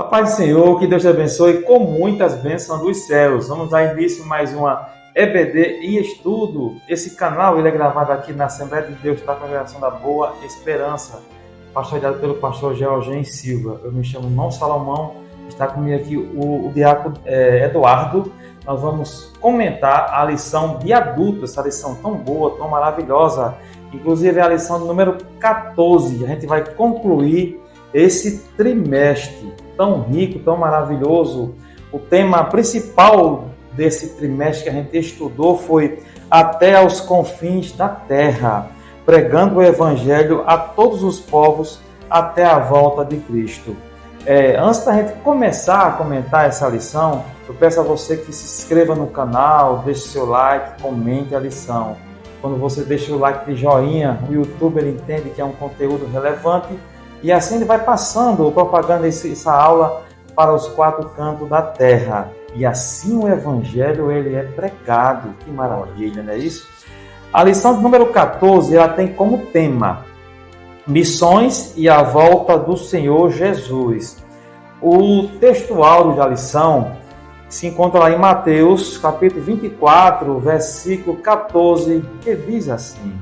A paz do Senhor, que Deus te abençoe com muitas bênçãos dos céus. Vamos dar início a mais uma EBD em estudo. Esse canal ele é gravado aqui na Assembleia de Deus da Congregação da Boa Esperança, pastoreado pelo pastor Georgen Silva. Eu me chamo Irmão Salomão, está comigo aqui o diácono Eduardo. Nós vamos comentar a lição de adulto, essa lição tão boa, tão maravilhosa. Inclusive é a lição número 14. A gente vai concluir esse trimestre tão rico, tão maravilhoso. O tema principal desse trimestre que a gente estudou foi Até aos confins da terra, pregando o Evangelho a todos os povos até a volta de Cristo. Antes da gente começar a comentar essa lição, eu peço a você que se inscreva no canal, deixe seu like, comente a lição. Quando você deixa o like de joinha, o YouTube ele entende que é um conteúdo relevante e assim ele vai passando, propagando essa aula para os quatro cantos da terra. E assim o Evangelho ele é pregado. Que maravilha, não é isso? A lição número 14 ela tem como tema Missões e a volta do Senhor Jesus. O texto áureo da lição se encontra lá em Mateus, capítulo 24, versículo 14, que diz assim: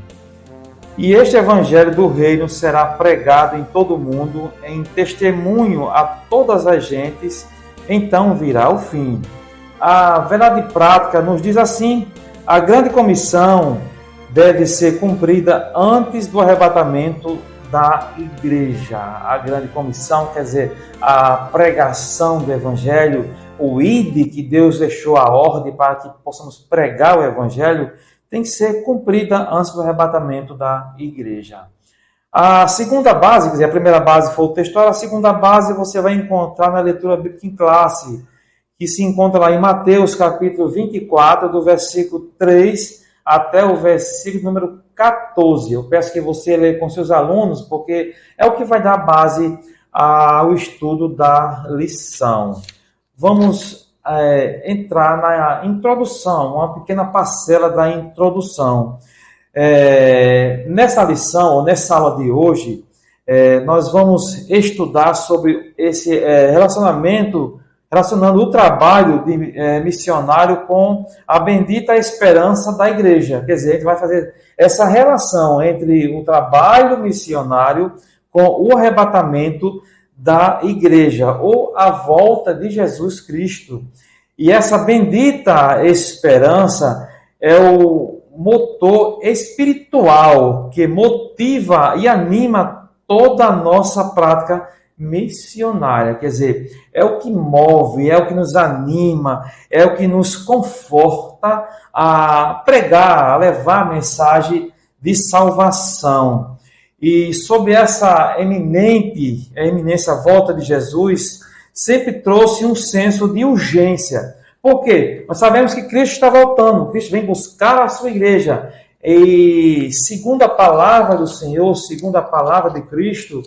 E este evangelho do reino será pregado em todo o mundo, em testemunho a todas as gentes, então virá o fim. A verdade prática nos diz assim: a grande comissão deve ser cumprida antes do arrebatamento da igreja. A grande comissão, quer dizer, a pregação do evangelho, o ide que Deus deixou a ordem para que possamos pregar o evangelho, tem que ser cumprida antes do arrebatamento da igreja. A segunda base, quer dizer, a primeira base foi o textual, a segunda base você vai encontrar na leitura bíblica em classe, que se encontra lá em Mateus, capítulo 24, do versículo 3 até o versículo número 14. Eu peço que você leia com seus alunos, porque é o que vai dar base ao estudo da lição. Vamos entrar na introdução, uma pequena parcela da introdução. Nessa lição, ou nessa aula de hoje, nós vamos estudar sobre esse relacionando o trabalho de missionário com a bendita esperança da igreja. Quer dizer, a gente vai fazer essa relação entre o trabalho missionário com o arrebatamento da igreja, ou a volta de Jesus Cristo. E essa bendita esperança é o motor espiritual que motiva e anima toda a nossa prática missionária. Quer dizer, é o que move, é o que nos anima, é o que nos conforta a pregar, a levar a mensagem de salvação. E sobre essa eminência volta de Jesus, sempre trouxe um senso de urgência. Por quê? Nós sabemos que Cristo está voltando, Cristo vem buscar a sua igreja. E segundo a palavra do Senhor, segundo a palavra de Cristo,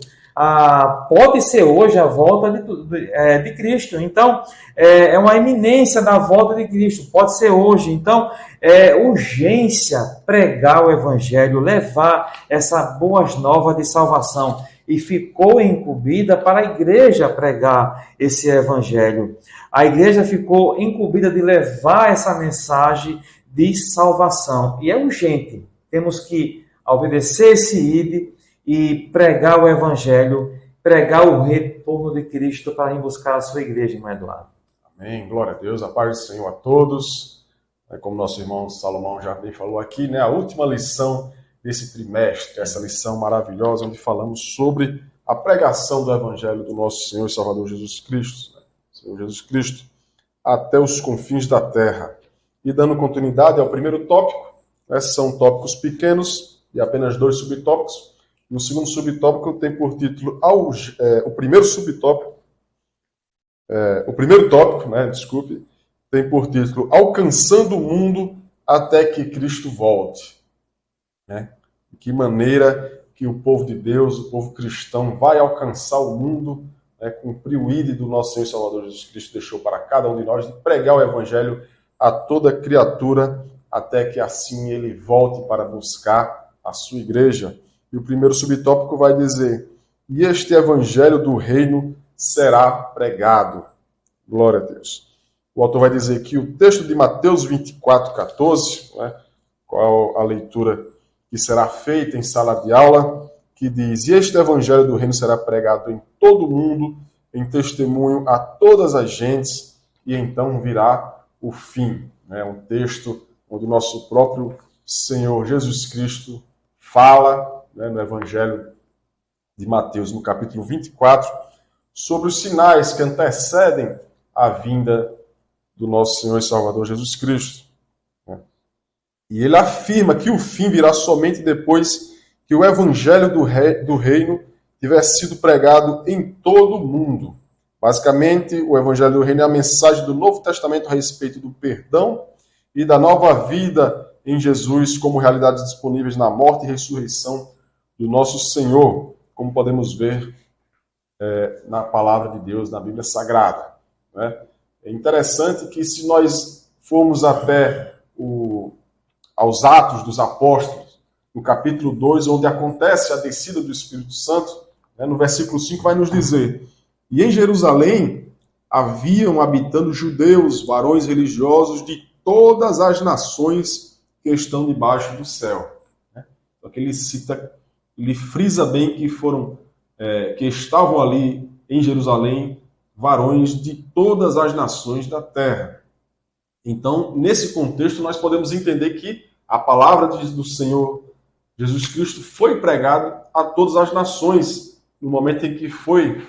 pode ser hoje a volta de Cristo. Então, é uma iminência da volta de Cristo. Pode ser hoje. Então, é urgência pregar o Evangelho, levar essa boas novas de salvação. E ficou incumbida para a igreja pregar esse Evangelho. A igreja ficou incumbida de levar essa mensagem de salvação. E é urgente. Temos que obedecer esse ide e pregar o Evangelho, pregar o retorno de Cristo para ir buscar a sua igreja, irmão Eduardo. Amém, glória a Deus, a paz do Senhor a todos. Como nosso irmão Salomão já bem falou aqui, né, a última lição desse trimestre, essa lição maravilhosa, onde falamos sobre a pregação do Evangelho do nosso Senhor e Salvador Jesus Cristo, né, Senhor Jesus Cristo, até os confins da terra. E dando continuidade ao primeiro tópico, né, são tópicos pequenos e apenas 2 subtópicos. No segundo subtópico tem por título o primeiro tópico, tem por título Alcançando o Mundo até que Cristo volte. Né? De que maneira que o povo de Deus, o povo cristão, vai alcançar o mundo, né? Cumprir o ide do nosso Senhor e Salvador Jesus Cristo deixou para cada um de nós, de pregar o Evangelho a toda criatura, até que assim ele volte para buscar a sua igreja. E o primeiro subtópico vai dizer: E este Evangelho do reino será pregado. Glória a Deus. O autor vai dizer que o texto de Mateus 24:14, né, qual a leitura que será feita em sala de aula, que diz: "E este evangelho do reino será pregado em todo o mundo, em testemunho a todas as gentes, e então virá o fim." É um texto onde o nosso próprio Senhor Jesus Cristo fala, né, no evangelho de Mateus, no capítulo 24, sobre os sinais que antecedem a vinda do nosso Senhor e Salvador Jesus Cristo. E ele afirma que o fim virá somente depois que o evangelho do reino tiver sido pregado em todo o mundo. Basicamente, o evangelho do reino é a mensagem do Novo Testamento a respeito do perdão e da nova vida em Jesus como realidades disponíveis na morte e ressurreição do nosso Senhor, como podemos ver na palavra de Deus, na Bíblia Sagrada. Né? É interessante que, se nós formos até aos Atos dos Apóstolos, no capítulo 2, onde acontece a descida do Espírito Santo, né, no versículo 5 vai nos dizer: "E em Jerusalém haviam habitando judeus, varões religiosos de todas as nações que estão debaixo do céu." Então, ele frisa bem que que estavam ali em Jerusalém varões de todas as nações da terra. Então, nesse contexto, nós podemos entender que a palavra do Senhor Jesus Cristo foi pregada a todas as nações, no momento em que foi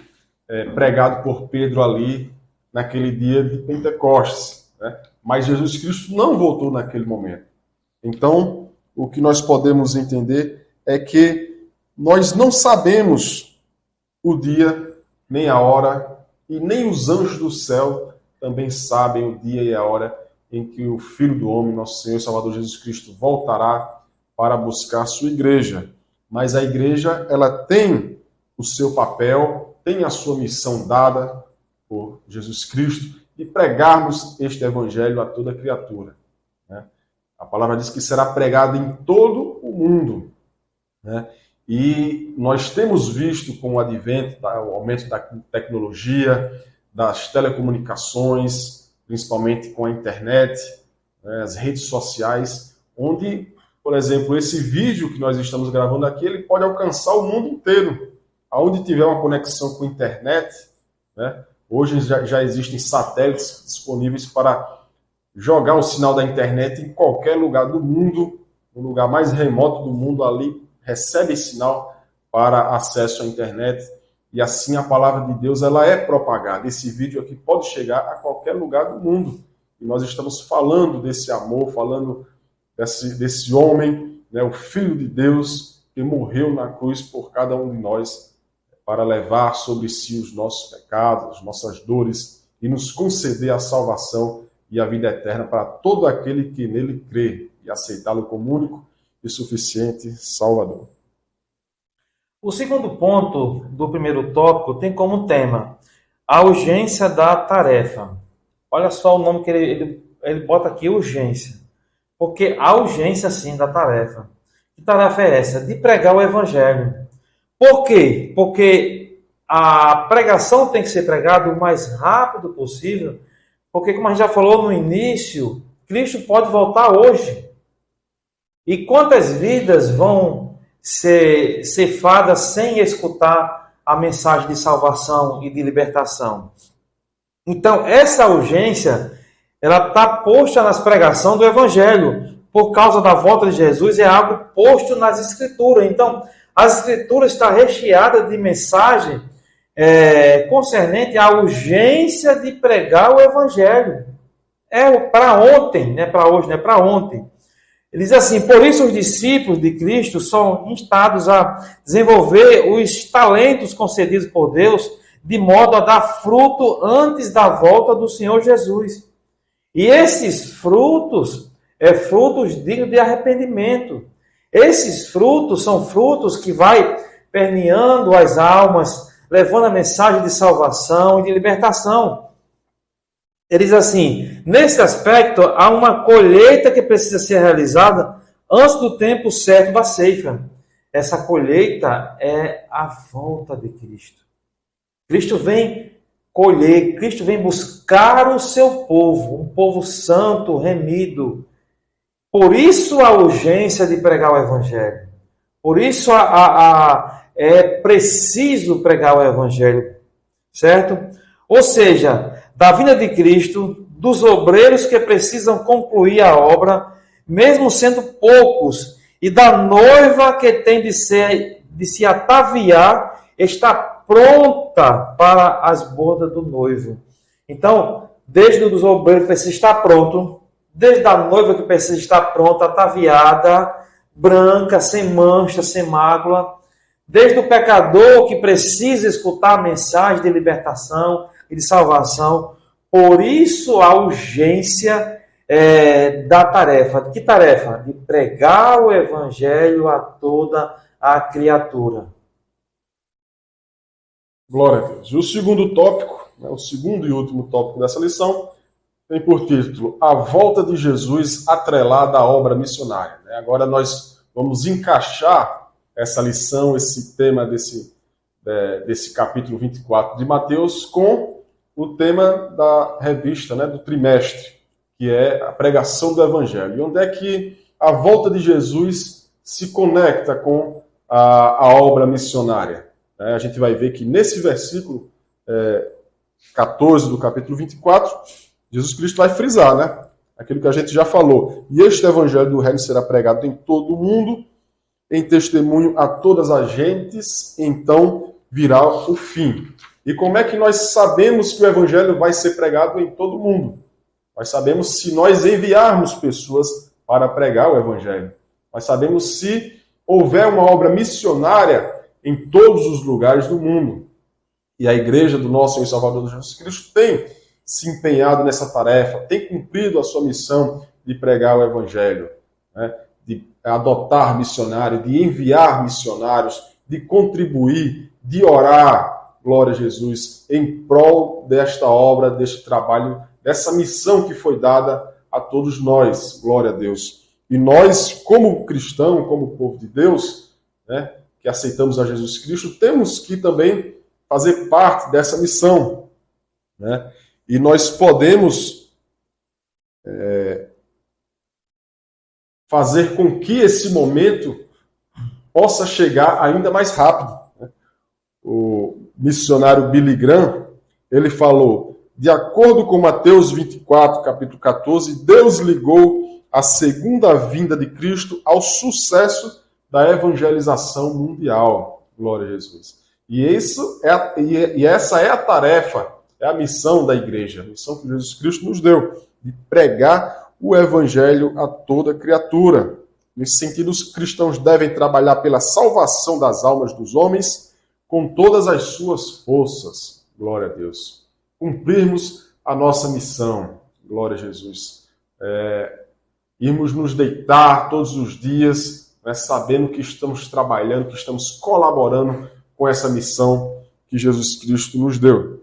pregado por Pedro ali, naquele dia de Pentecostes. Né? Mas Jesus Cristo não voltou naquele momento. Então, o que nós podemos entender é que nós não sabemos o dia, nem a hora, e nem os anjos do céu também sabem o dia e a hora em que o Filho do Homem, nosso Senhor e Salvador Jesus Cristo, voltará para buscar a sua igreja. Mas a igreja, ela tem o seu papel, tem a sua missão dada por Jesus Cristo, de pregarmos este evangelho a toda criatura. Né? A palavra diz que será pregado em todo o mundo. Né? E nós temos visto com o advento, o aumento da tecnologia, das telecomunicações, principalmente com a internet, né, as redes sociais, onde, por exemplo, esse vídeo que nós estamos gravando aqui, ele pode alcançar o mundo inteiro. Aonde tiver uma conexão com a internet, né, hoje já existem satélites disponíveis para jogar o sinal da internet em qualquer lugar do mundo, no lugar mais remoto do mundo, ali recebe sinal para acesso à internet, e assim a palavra de Deus ela é propagada. Esse vídeo aqui pode chegar a qualquer lugar do mundo. E nós estamos falando desse amor, falando desse homem, né, o Filho de Deus, que morreu na cruz por cada um de nós, para levar sobre si os nossos pecados, as nossas dores, e nos conceder a salvação e a vida eterna para todo aquele que nele crê e aceitá-lo como único e suficiente Salvador. O segundo ponto do primeiro tópico tem como tema a urgência da tarefa. Olha só o nome que ele bota aqui, urgência. Porque há urgência, sim, da tarefa. Que tarefa é essa? De pregar o evangelho. Por quê? Porque a pregação tem que ser pregada o mais rápido possível, porque, como a gente já falou no início, Cristo pode voltar hoje. E quantas vidas vão ser ceifadas sem escutar a mensagem de salvação e de libertação? Então, essa urgência, ela está posta nas pregações do Evangelho. Por causa da volta de Jesus, é algo posto nas Escrituras. Então, as Escrituras estão recheadas de mensagem concernente à urgência de pregar o Evangelho. É para ontem, não é para hoje, não é para ontem. Ele diz assim: por isso os discípulos de Cristo são instados a desenvolver os talentos concedidos por Deus, de modo a dar fruto antes da volta do Senhor Jesus. E esses frutos, frutos dignos de arrependimento. Esses frutos são frutos que vai permeando as almas, levando a mensagem de salvação e de libertação. Ele diz assim: nesse aspecto, há uma colheita que precisa ser realizada antes do tempo certo da ceifa. Essa colheita é a volta de Cristo. Cristo vem colher, Cristo vem buscar o seu povo, um povo santo, remido. Por isso a urgência de pregar o Evangelho. Por isso é preciso pregar o Evangelho, certo? Ou seja, da vinda de Cristo, dos obreiros que precisam concluir a obra, mesmo sendo poucos, e da noiva que tem de se ataviar, está pronta para as bodas do noivo. Então, desde os obreiros que precisa estar pronto, desde a noiva que precisa estar pronta, ataviada, branca, sem mancha, sem mácula, desde o pecador que precisa escutar a mensagem de libertação e de salvação. Por isso a urgência da tarefa. Que tarefa? De pregar o Evangelho a toda a criatura. Glória a Deus. E o segundo tópico, o segundo e último tópico dessa lição, tem por título A Volta de Jesus atrelada à obra missionária. Agora nós vamos encaixar essa lição, esse tema desse capítulo 24 de Mateus com o tema da revista, do trimestre, que é a pregação do Evangelho. E onde é que a volta de Jesus se conecta com a obra missionária? A gente vai ver que nesse versículo 14 do capítulo 24, Jesus Cristo vai frisar, aquilo que a gente já falou. E este Evangelho do Reino será pregado em todo o mundo, em testemunho a todas as gentes, então virá o fim. E como é que nós sabemos que o Evangelho vai ser pregado em todo o mundo? Nós sabemos se nós enviarmos pessoas para pregar o Evangelho. Nós sabemos se houver uma obra missionária em todos os lugares do mundo. E a igreja do nosso Senhor e Salvador Jesus Cristo tem se empenhado nessa tarefa, tem cumprido a sua missão de pregar o Evangelho, de adotar missionários, de enviar missionários, de contribuir, de orar, glória a Jesus, em prol desta obra, deste trabalho, dessa missão que foi dada a todos nós, glória a Deus. E nós, como cristãos, como povo de Deus, que aceitamos a Jesus Cristo, temos que também fazer parte dessa missão, E nós podemos fazer com que esse momento possa chegar ainda mais rápido. O missionário Billy Graham, ele falou, de acordo com Mateus 24, capítulo 14, Deus ligou a segunda vinda de Cristo ao sucesso da evangelização mundial. Glória a Jesus. E essa é a tarefa, é a missão da igreja, a missão que Jesus Cristo nos deu, de pregar o Evangelho a toda criatura. Nesse sentido, os cristãos devem trabalhar pela salvação das almas dos homens com todas as suas forças. Glória a Deus. Cumprirmos a nossa missão. Glória a Jesus. Irmos nos deitar todos os dias, sabendo que estamos trabalhando, que estamos colaborando com essa missão que Jesus Cristo nos deu.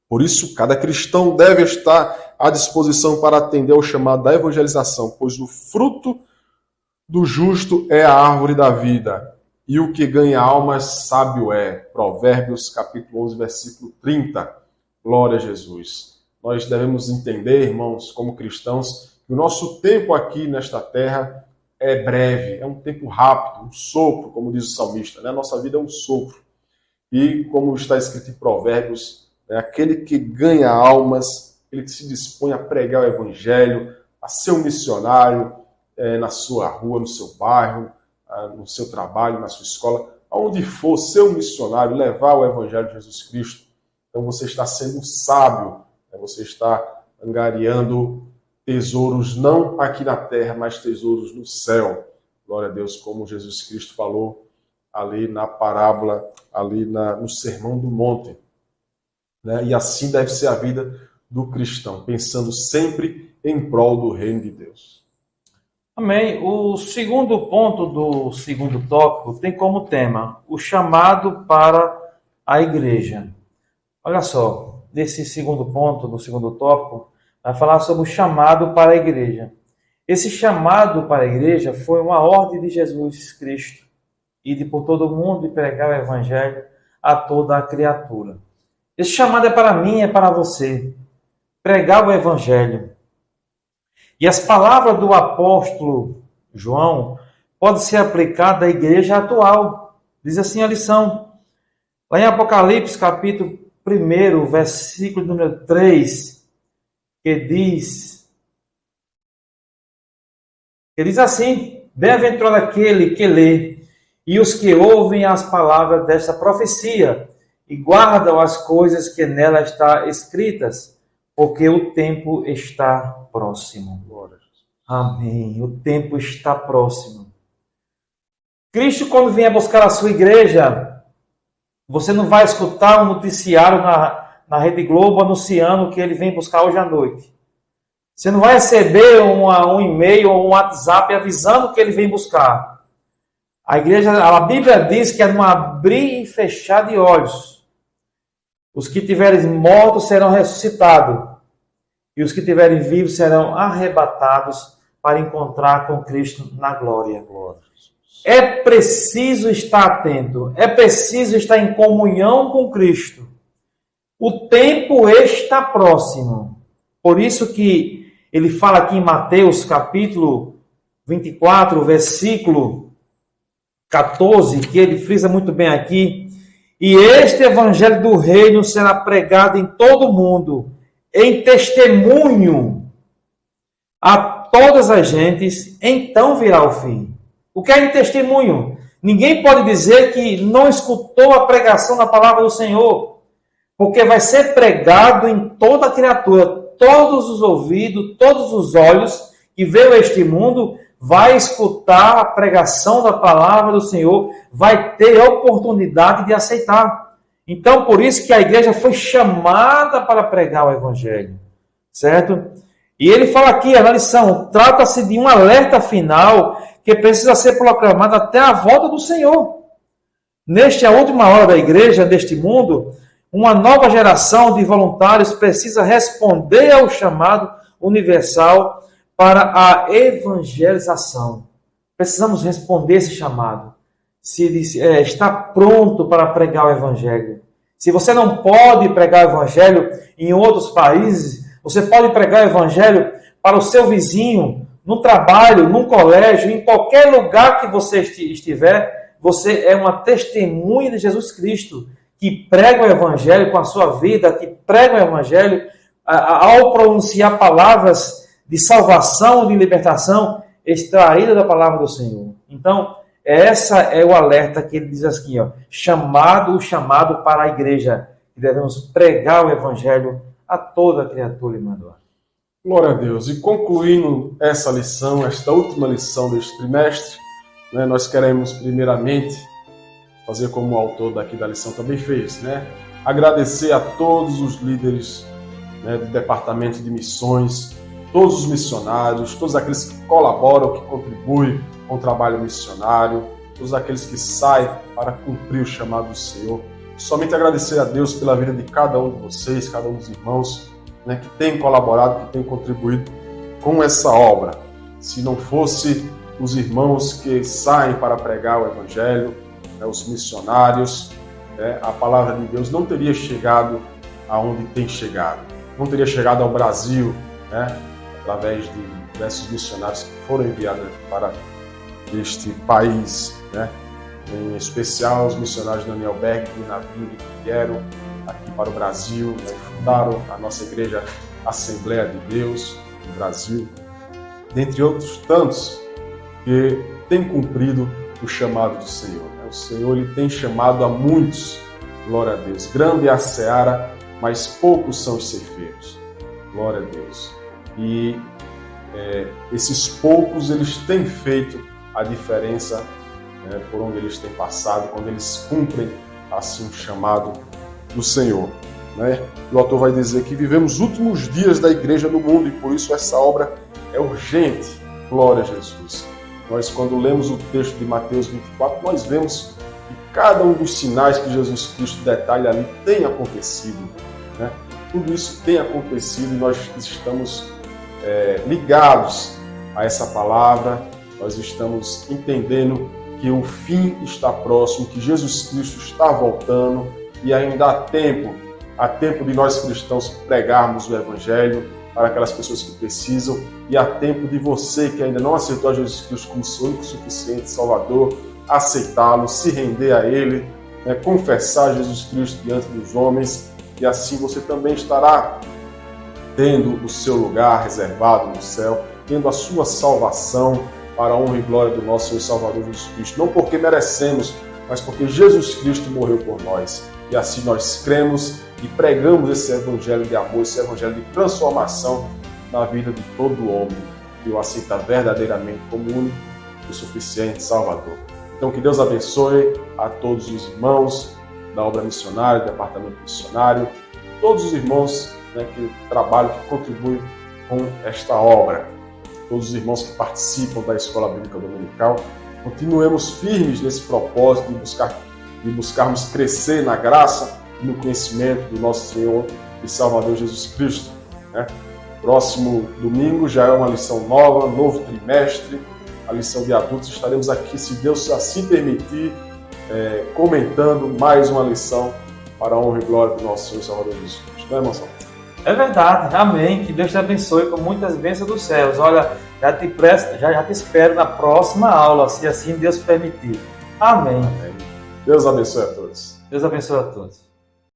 Por isso, cada cristão deve estar à disposição para atender ao chamado da evangelização, pois o fruto do justo é a árvore da vida, e o que ganha almas sábio é. Provérbios capítulo 11, versículo 30. Glória a Jesus. Nós devemos entender, irmãos, como cristãos, que o nosso tempo aqui nesta terra é breve, é um tempo rápido, um sopro, como diz o salmista, A nossa vida é um sopro. E como está escrito em Provérbios, aquele que ganha almas, ele que se dispõe a pregar o Evangelho, a ser um missionário na sua rua, no seu bairro, no seu trabalho, na sua escola, aonde for, ser um missionário, levar o Evangelho de Jesus Cristo. Então você está sendo um sábio, você está angariando tesouros não aqui na terra, mas tesouros no céu. Glória a Deus, como Jesus Cristo falou ali na parábola, ali no Sermão do Monte. E assim deve ser a vida do cristão, pensando sempre em prol do reino de Deus. Amém. O segundo ponto do segundo tópico tem como tema o chamado para a igreja. Olha só, nesse segundo ponto, do segundo tópico, vai falar sobre o chamado para a igreja. Esse chamado para a igreja foi uma ordem de Jesus Cristo, ir por todo o mundo e pregar o Evangelho a toda a criatura. Esse chamado é para mim, é para você. Pregar o Evangelho. E as palavras do apóstolo João podem ser aplicadas à igreja atual. Diz assim a lição. Lá em Apocalipse, capítulo 1, versículo número 3, que diz assim: bem-aventurado aquele que lê e os que ouvem as palavras desta profecia e guardam as coisas que nela estão escritas, porque o tempo está próximo. Amém. O tempo está próximo. Cristo, quando vier buscar a sua igreja, você não vai escutar um noticiário na Rede Globo anunciando que ele vem buscar hoje à noite. Você não vai receber um e-mail ou um WhatsApp avisando que ele vem buscar. A Bíblia diz que é num abrir e fechar de olhos. Os que tiverem mortos serão ressuscitados, e os que tiverem vivos serão arrebatados para encontrar com Cristo na glória. É preciso estar atento, é preciso estar em comunhão com Cristo. O tempo está próximo. Por isso que ele fala aqui em Mateus capítulo 24, versículo 14, que ele frisa muito bem aqui: e este evangelho do reino será pregado em todo o mundo, em testemunho a todas as gentes, então virá o fim. O que é em testemunho? Ninguém pode dizer que não escutou a pregação da palavra do Senhor, porque vai ser pregado em toda a criatura, todos os ouvidos, todos os olhos que veio a este mundo vai escutar a pregação da palavra do Senhor, vai ter a oportunidade de aceitar. Então, por isso que a igreja foi chamada para pregar o Evangelho, certo? E ele fala aqui, na lição, trata-se de um alerta final que precisa ser proclamado até a volta do Senhor. Nesta última hora da igreja, deste mundo, uma nova geração de voluntários precisa responder ao chamado universal para a evangelização. Precisamos responder esse chamado. Se está pronto para pregar o Evangelho. Se você não pode pregar o Evangelho em outros países, você pode pregar o Evangelho para o seu vizinho, no trabalho, num colégio, em qualquer lugar que você estiver. Você é uma testemunha de Jesus Cristo, que prega o Evangelho com a sua vida, que prega o Evangelho ao pronunciar palavras de salvação, de libertação, extraída da palavra do Senhor. Então, essa é o alerta que ele diz aqui, ó, chamado para a igreja, que devemos pregar o Evangelho a toda criatura, irmão. Glória a Deus. E concluindo essa lição, esta última lição deste trimestre, nós queremos primeiramente fazer como o autor daqui da lição também fez, agradecer a todos os líderes do departamento de missões, todos os missionários, todos aqueles que colaboram, que contribuem com o trabalho missionário, todos aqueles que saem para cumprir o chamado do Senhor. Somente agradecer a Deus pela vida de cada um de vocês, cada um dos irmãos, que tem colaborado, que tem contribuído com essa obra. Se não fosse os irmãos que saem para pregar o Evangelho, os missionários, a palavra de Deus não teria chegado aonde tem chegado. Não teria chegado ao Brasil, através de diversos missionários que foram enviados para este país, em especial os missionários Daniel Berg e Navini, que vieram aqui para o Brasil, fundaram a nossa igreja Assembleia de Deus no Brasil, dentre outros tantos que têm cumprido o chamado do Senhor. O Senhor ele tem chamado a muitos, glória a Deus. Grande é a seara, mas poucos são os ceifeiros. Glória a Deus. E esses poucos, eles têm feito a diferença por onde eles têm passado, quando eles cumprem assim o chamado do Senhor. O autor vai dizer que vivemos os últimos dias da igreja no mundo e por isso essa obra é urgente. Glória a Jesus. Nós, quando lemos o texto de Mateus 24, nós vemos que cada um dos sinais que Jesus Cristo detalha ali tem acontecido. Tudo isso tem acontecido e nós estamos ligados a essa palavra, nós estamos entendendo que o fim está próximo, que Jesus Cristo está voltando e ainda há tempo há tempo de nós cristãos pregarmos o Evangelho para aquelas pessoas que precisam, e há tempo de você que ainda não aceitou a Jesus Cristo como seu único suficiente Salvador, aceitá-lo, se render a Ele, né, confessar Jesus Cristo diante dos homens, e assim você também estará tendo o seu lugar reservado no céu, tendo a sua salvação para a honra e glória do nosso Senhor e Salvador Jesus Cristo. Não porque merecemos, mas porque Jesus Cristo morreu por nós. E assim nós cremos e pregamos esse evangelho de amor, esse evangelho de transformação na vida de todo homem que o aceita verdadeiramente como único e suficiente Salvador. Então que Deus abençoe a todos os irmãos da obra missionária, do departamento missionário, todos os irmãos, né, que trabalham, que contribuem com esta obra, todos os irmãos que participam da Escola Bíblica Dominical. Continuemos firmes nesse propósito de buscarmos crescer na graça e no conhecimento do nosso Senhor e Salvador Jesus Cristo, né? Próximo domingo já é uma lição nova, novo trimestre, a lição de adultos. Estaremos aqui, se Deus assim permitir, comentando mais uma lição para a honra e glória do nosso Senhor e Salvador Jesus Cristo. Não é, irmão? É verdade, amém. Que Deus te abençoe com muitas bênçãos dos céus. Olha, já te espero na próxima aula, se assim Deus permitir. Amém. Amém. Deus abençoe a todos. Deus abençoe a todos.